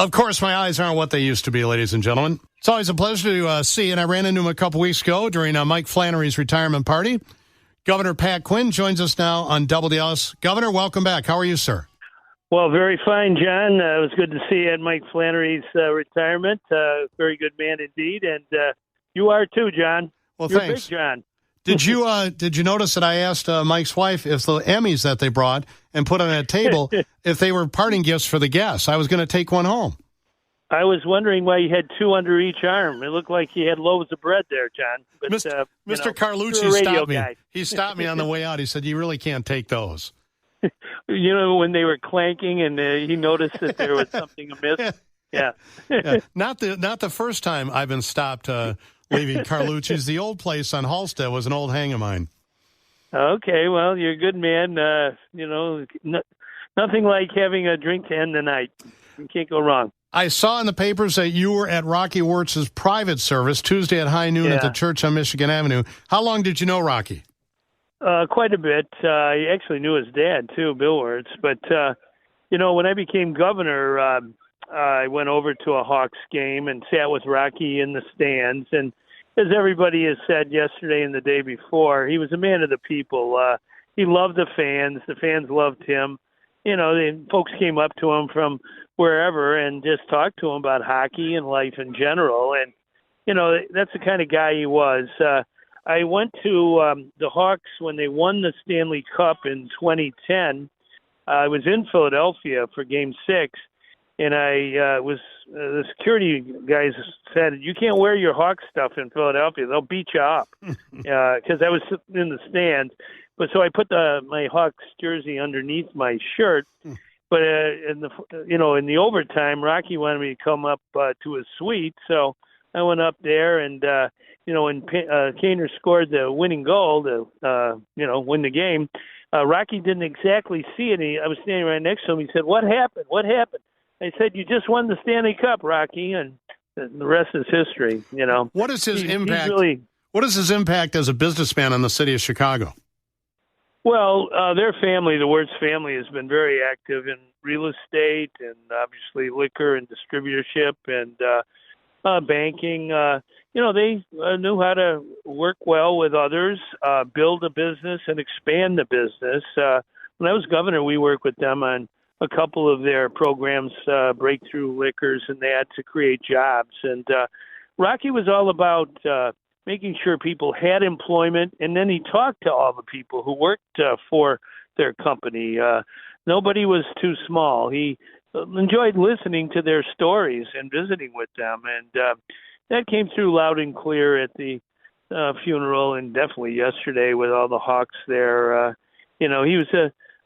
Of course, my eyes aren't what they used to be, ladies and gentlemen. It's always a pleasure to see you, and I ran into him a couple weeks ago during Mike Flannery's retirement party. Governor Pat Quinn joins us now on WDLS. Governor, welcome back. How are you, sir? Well, very fine, John. It was good to see you at Mike Flannery's retirement. Very good man indeed, and you are too, John. Well, You're thanks, big, John. Did you notice that I asked Mike's wife if the Emmys that they brought and put on that table if they were parting gifts for the guests? I was going to take one home. I was wondering why you had two under each arm. It looked like you had loaves of bread there, John. But, Mr. Carlucci stopped me. He stopped me on the way out. He said, "You really can't take those." You know, when they were clanking and he noticed that there was something amiss. Yeah. Not the first time I've been stopped leaving Carlucci's. The old place on Halstead was an old hang of mine. Okay, well, you're a good man. Nothing like having a drink to end the night. You can't go wrong. I saw in the papers that you were at Rocky Wirtz's private service Tuesday at high noon at the church on Michigan Avenue. How long did you know Rocky? Quite a bit. I actually knew his dad, too, Bill Wirtz. But, when I became governor, I went over to a Hawks game and sat with Rocky in the stands. And as everybody has said yesterday and the day before, he was a man of the people. He loved the fans. The fans loved him. The folks came up to him from wherever and just talked to him about hockey and life in general. And, that's the kind of guy he was. I went to the Hawks when they won the Stanley Cup in 2010. I was in Philadelphia for Game 6, and the security guys said, "You can't wear your Hawks stuff in Philadelphia. They'll beat you up," because I was in the stands. But so I put my Hawks jersey underneath my shirt. But in the overtime, Rocky wanted me to come up to his suite, so I went up there, and when Kaner scored the winning goal to win the game, Rocky didn't exactly see it. I was standing right next to him. He said, "What happened? What happened?" I said, "You just won the Stanley Cup, Rocky," and the rest is history. What is his impact? What is his impact as a businessman on the city of Chicago? Well, their family, the Wirtz family, has been very active in real estate and obviously liquor and distributorship and banking. They knew how to work well with others, build a business and expand the business. When I was governor, we worked with them on a couple of their programs, breakthrough liquors and that, to create jobs. And Rocky was all about making sure people had employment, and then he talked to all the people who worked for their company. Nobody was too small. He enjoyed listening to their stories and visiting with them, and that came through loud and clear at the funeral, and definitely yesterday with all the Hawks there. He was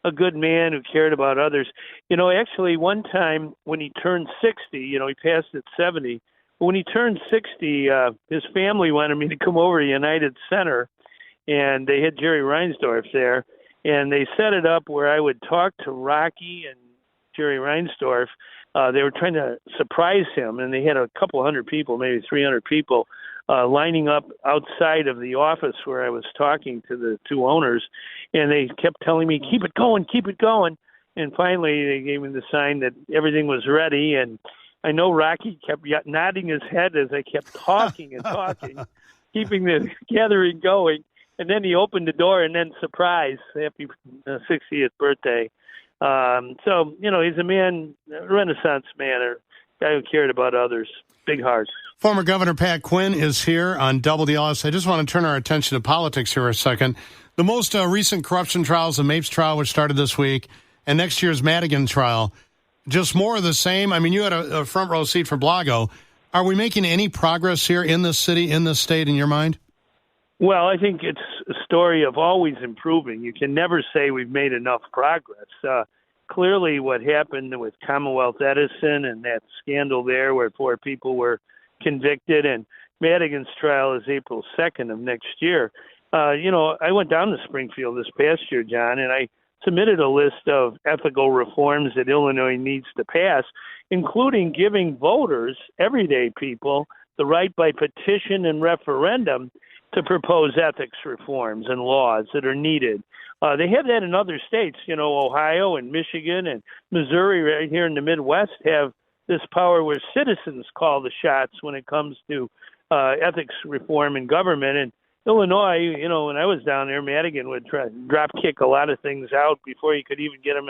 a good man who cared about others. Actually, one time when he turned 60, he passed at 70, but when he turned 60, his family wanted me to come over to United Center, and they had Jerry Reinsdorf there, and they set it up where I would talk to Rocky and Jerry Reinsdorf. They were trying to surprise him, and they had a couple hundred people, maybe 300 people, lining up outside of the office where I was talking to the two owners, and they kept telling me, keep it going, keep it going. And finally, they gave me the sign that everything was ready, and I know Rocky kept nodding his head as I kept talking and talking, keeping the gathering going. And then he opened the door, and then surprise, happy 60th birthday. So, he's a man, a Renaissance man, a guy who cared about others. Big heart. Former Governor Pat Quinn is here on WDLS. I just want to turn our attention to politics here a second. The most recent corruption trials, the Mapes trial, which started this week, and next year's Madigan trial, just more of the same. I mean, you had a front row seat for Blago. Are we making any progress here in this city, in this state, in your mind? Well, I think it's a story of always improving. You can never say we've made enough progress. Clearly what happened with Commonwealth Edison and that scandal there where 4 people were convicted, and Madigan's trial is April 2nd of next year. I went down to Springfield this past year, John, and I submitted a list of ethical reforms that Illinois needs to pass, including giving voters, everyday people, the right by petition and referendum to propose ethics reforms and laws that are needed. They have that in other states. Ohio and Michigan and Missouri right here in the Midwest have this power where citizens call the shots when it comes to ethics reform in government. And Illinois, when I was down there, Madigan would try drop kick a lot of things out before you could even get them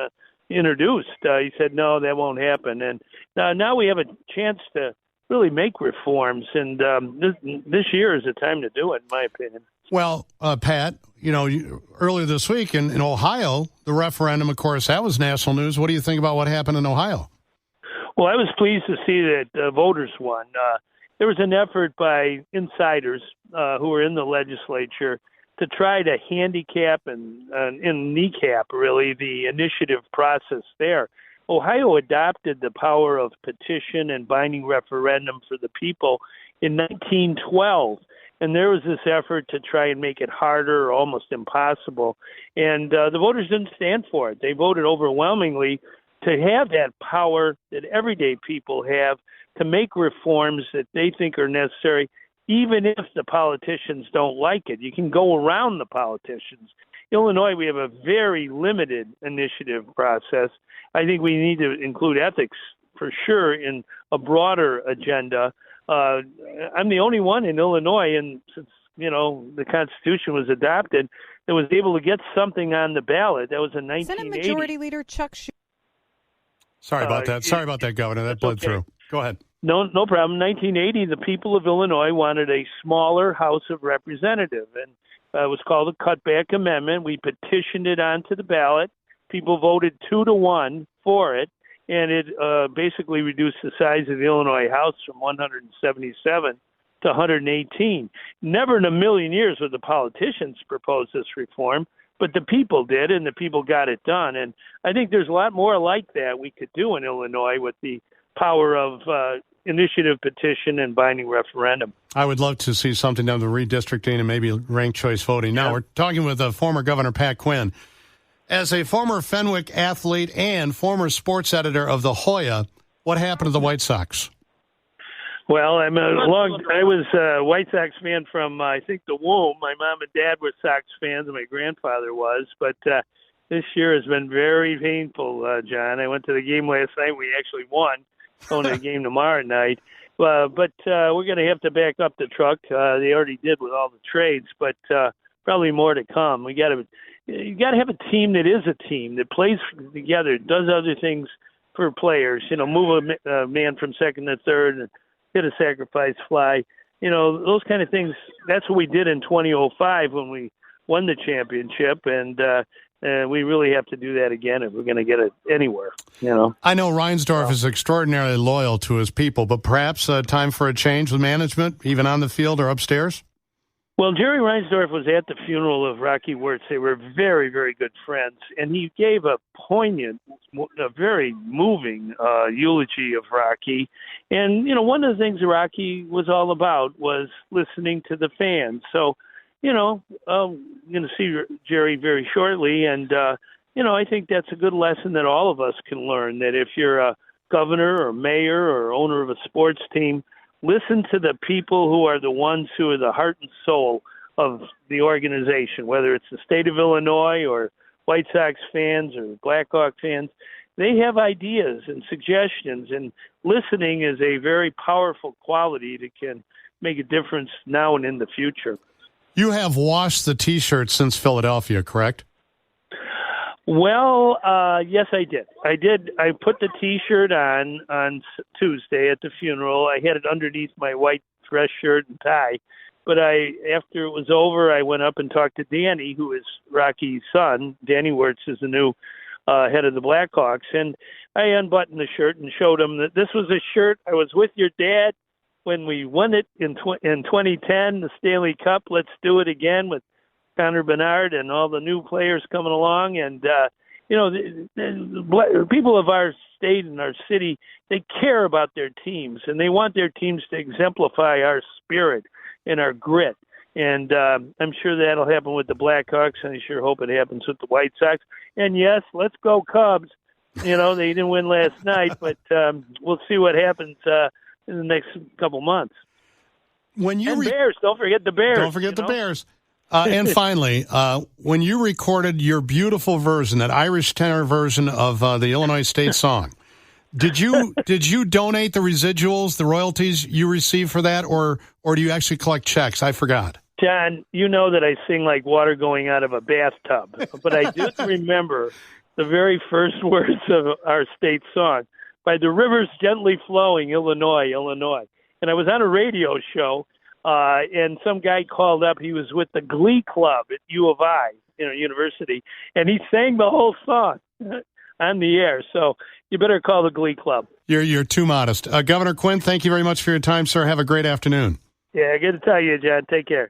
introduced. He said, no, that won't happen. And now we have a chance to really make reforms, and this year is the time to do it, in my opinion. Well, Pat, earlier this week in Ohio, the referendum, of course, that was national news. What do you think about what happened in Ohio? Well, I was pleased to see that voters won. There was an effort by insiders who were in the legislature to try to handicap and kneecap, really, the initiative process there. Ohio adopted the power of petition and binding referendum for the people in 1912. And there was this effort to try and make it harder or almost impossible. And the voters didn't stand for it. They voted overwhelmingly to have that power that everyday people have to make reforms that they think are necessary, even if the politicians don't like it. You can go around the politicians. Illinois, we have a very limited initiative process. I think we need to include ethics for sure in a broader agenda. I'm the only one in Illinois, and since the Constitution was adopted, that was able to get something on the ballot. That was in 1980. Senate Majority Leader Chuck Schumer. Sorry about that. Sorry about that, Governor. That bled through. Go ahead. No problem. 1980, the people of Illinois wanted a smaller House of Representatives, and it was called the Cutback Amendment. We petitioned it onto the ballot. People voted 2-1 for it, and it basically reduced the size of the Illinois House from 177 to 118. Never in a million years would the politicians propose this reform, but the people did, and the people got it done. And I think there's a lot more like that we could do in Illinois with the power of initiative petition and binding referendum. I would love to see something done to redistricting and maybe ranked choice voting. Now, we're talking with former Governor Pat Quinn. As a former Fenwick athlete and former sports editor of the Hoya, what happened to the White Sox? Well, I was a White Sox fan from, I think, the womb. My mom and dad were Sox fans, and my grandfather was. But this year has been very painful, John. I went to the game last night. We actually won. Going to the game tomorrow night. But we're going to have to back up the truck. They already did with all the trades, but probably more to come. You got to have a team that is a team that plays together, does other things for players. Move a man from second to third and hit a sacrifice fly. Those kind of things. That's what we did in 2005 when we won the championship, and we really have to do that again if we're going to get it anywhere. I know Reinsdorf is extraordinarily loyal to his people, but perhaps time for a change with management, even on the field or upstairs? Well, Jerry Reinsdorf was at the funeral of Rocky Wirtz. They were very, very good friends, and he gave a poignant, a very moving eulogy of Rocky. And, one of the things Rocky was all about was listening to the fans. So, I'm going to see Jerry very shortly, and, I think that's a good lesson that all of us can learn, that if you're a governor or mayor or owner of a sports team, listen to the people who are the ones who are the heart and soul of the organization, whether it's the state of Illinois or White Sox fans or Blackhawks fans. They have ideas and suggestions, and listening is a very powerful quality that can make a difference now and in the future. You have washed the T-shirt since Philadelphia, correct? Well, yes, I did. I put the T-shirt on Tuesday at the funeral. I had it underneath my white dress shirt and tie. But after it was over, I went up and talked to Danny, who is Rocky's son. Danny Wirtz is the new head of the Blackhawks. And I unbuttoned the shirt and showed him that this was a shirt. I was with your dad when we won it in 2010, the Stanley Cup. Let's do it again with Connor Bernard and all the new players coming along. And, the people of our state and our city, they care about their teams, and they want their teams to exemplify our spirit and our grit. And I'm sure that'll happen with the Blackhawks, and I sure hope it happens with the White Sox. And, yes, let's go Cubs. They didn't win last night, but we'll see what happens in the next couple months. Bears, don't forget the Bears. Don't forget the Bears. And finally, when you recorded your beautiful version, that Irish tenor version of the Illinois State song, Did you donate the residuals, the royalties you receive for that, or do you actually collect checks? I forgot. John, you know that I sing like water going out of a bathtub, but I do remember the very first words of our state song, "By the rivers gently flowing, Illinois, Illinois." And I was on a radio show, and some guy called up. He was with the Glee Club at U of I, university, and he sang the whole song on the air. So you better call the Glee Club. You're too modest. Governor Quinn, thank you very much for your time, sir. Have a great afternoon. Yeah, good to tell you, John. Take care.